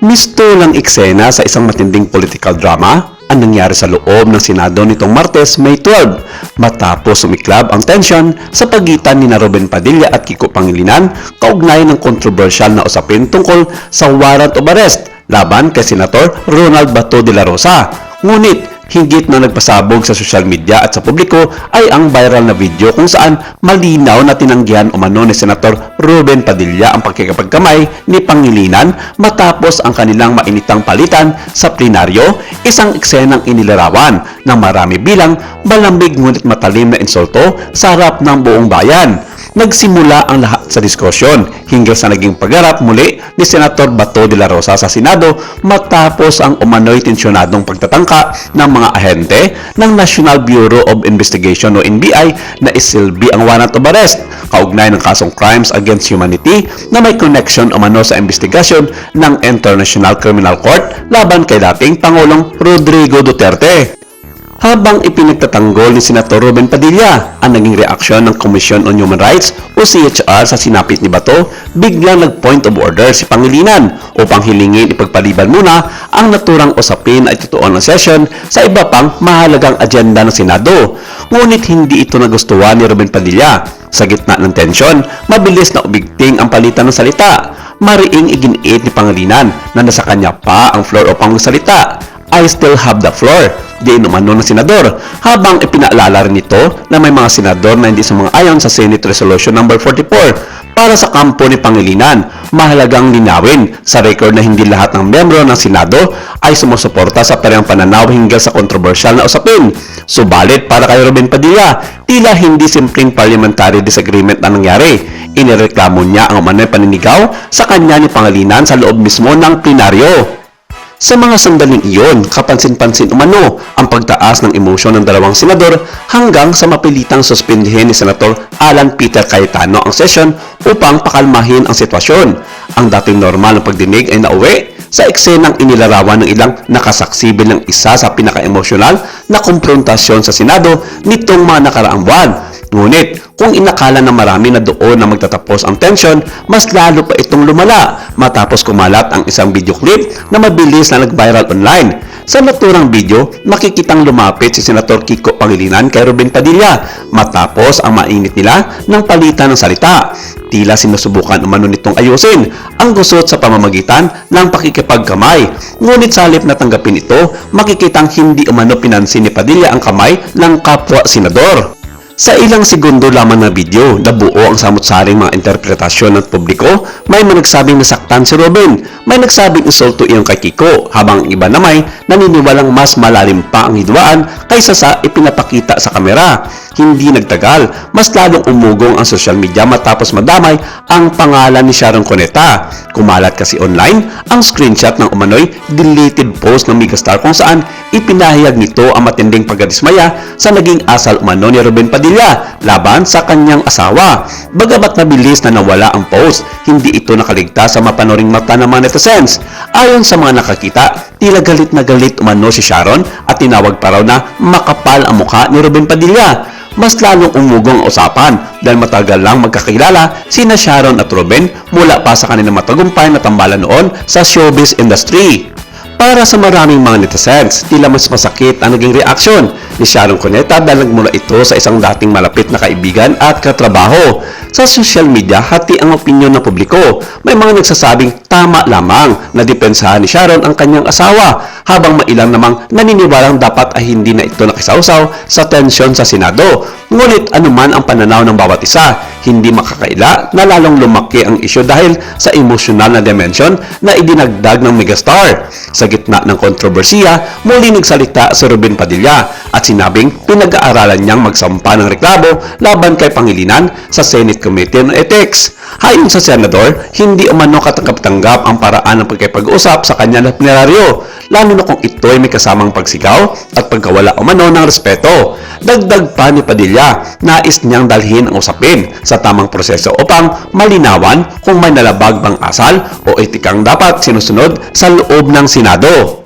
Misto lang eksena sa isang matinding political drama ang nangyari sa loob ng Senado nitong Martes, May 12 matapos sumiklab ang tensyon sa pagitan ni Ruben Padilla at Kiko Pangilinan kaugnay ng kontrobersyal na usapin tungkol sa warrant of arrest laban kay Senator Ronald Bato de la Rosa. Ngunit higit na nagpasabog sa social media at sa publiko ay ang viral na video kung saan malinaw na tinanggihan umano ni Senator Ruben Padilla ang pagkikipagkamay ni Pangilinan matapos ang kanilang mainitang palitan sa plenaryo, isang eksenang inilarawan ng marami bilang malambig ngunit matalim na insulto sa harap ng buong bayan. Nagsimula ang lahat sa diskusyon hinggil sa naging pagharap muli ni Senator Bato de la Rosa sa Senado matapos ang umano'y tensyonadong pagtatangka ng mga ahente ng National Bureau of Investigation o NBI na isilbi ang warrant of arrest kaugnay ng kasong crimes against humanity na may connection umano sa investigasyon ng International Criminal Court laban kay dating Pangulong Rodrigo Duterte. Habang ipinagtatanggol ni Senator Ruben Padilla ang naging reaksyon ng Commission on Human Rights o CHR sa sinapit ni Bato, biglang nag-point of order si Pangilinan upang hilingin ipagpaliban muna ang naturang usapin at itutuon ng session sa iba pang mahalagang agenda ng Senado. Ngunit hindi ito nagustuhan ni Ruben Padilla. Sa gitna ng tensyon, mabilis na ubigting ang palitan ng salita. Mariing iginiit ni Pangilinan na nasa kanya pa ang floor upang magsalita. I still have the floor, diin umano ng senador, habang ipinaalala rin ito na may mga senador na hindi sumang-ayon sa Senate Resolution No. 44. Para sa kampo ni Pangilinan, mahalagang linawin sa record na hindi lahat ng miyembro ng Senado ay sumusuporta sa parehong pananaw hinggil sa kontrobersyal na usapin. Subalit para kay Ruben Padilla, tila hindi simpleng parliamentary disagreement na nangyari. Inireklamo niya ang umano'y paninigaw sa kanya ni Pangilinan sa loob mismo ng plenaryo. Sa mga sandaling iyon, kapansin-pansin umano ang pagtaas ng emosyon ng dalawang senador hanggang sa mapilitang suspindihin ni Senator Alan Peter Cayetano ang session upang pakalmahin ang sitwasyon. Ang dating normal na pagdinig ay nauwi sa eksenang inilarawan ng ilang nakasaksi bilang isa sa pinaka-emosyonal na komprontasyon sa Senado nitong mga nakaraang buwan. Ngunit, kung inakala ng marami na doon na magtatapos ang tensyon, mas lalo pa itong lumala matapos kumalat ang isang video clip na mabilis na nag-viral online. Sa naturang video, makikitang lumapit si Senator Kiko Pangilinan kay Ruben Padilla matapos ang mainit nila ng palitan ng salita. Tila sinusubukan umano nitong ayusin ang gusot sa pamamagitan ng pakikipagkamay. Ngunit sa halip na tanggapin ito, makikitang hindi umano pinansin ni Padilla ang kamay ng kapwa senador. Sa ilang segundo lamang na video, nabuo ang samut-saring mga interpretasyon ng publiko. May nagsabing nasaktan si Ruben, may nagsabing insulto iyon kay Kiko, habang iba na may naniniwalang mas malalim pa ang hidwaan kaysa sa ipinapakita sa kamera. Hindi nagtagal, mas lalong umugong ang social media matapos madamay ang pangalan ni Sharon Cuneta. Kumalat kasi online ang screenshot ng umano'y deleted post ng megastar kung saan ipinahayag nito ang matinding pagkadismaya sa naging asal umano ni Ruben Padilla laban sa kanyang asawa. Bagamat mabilis na nawala ang post, hindi ito nakaligtas sa mapanoring mata ng mga netizens. Ayon sa mga nakakita, tila galit na galit umano si Sharon at tinawag pa raw na makapal ang mukha ni Ruben Padilla. Mas lalong umugong ang usapan dahil matagal lang magkakilala sina Sharon at Ruben mula pa sa kanilang matagumpay na tambalan noon sa showbiz industry. Para sa maraming mga netizens, tila mas masakit ang naging reaksyon ni Sharon Cuneta dahil nagmula ito sa isang dating malapit na kaibigan at katrabaho. Sa social media, hati ang opinyon ng publiko. May mga nagsasabing tama lamang na depensahan ni Sharon ang kanyang asawa, habang mailang namang naniniwalang dapat ay hindi na ito nakisawsaw sa tensyon sa Senado. Ngunit anuman ang pananaw ng bawat isa, hindi makakaila na lalong lumaki ang isyu dahil sa emosyonal na dimension na idinagdag ng megastar. Sa gitna ng kontrobersiya, muli nagsalita si Ruben Padilla at sinabing pinag-aaralan niyang magsampa ng reklamo laban kay Pangilinan sa Senate Committee on Ethics. Ayon sa senador, hindi umano katanggap-tanggap ang paraan ng pagkipag-usap sa kanya na plenaryo, lalo na kung ito ay may kasamang pagsigaw at pagkawala umano ng respeto. Dagdag pa ni Padilla, nais niyang dalhin ang usapin sa tamang proseso upang malinawan kung may nalabag bang asal o etikang dapat sinusunod sa loob ng Senado.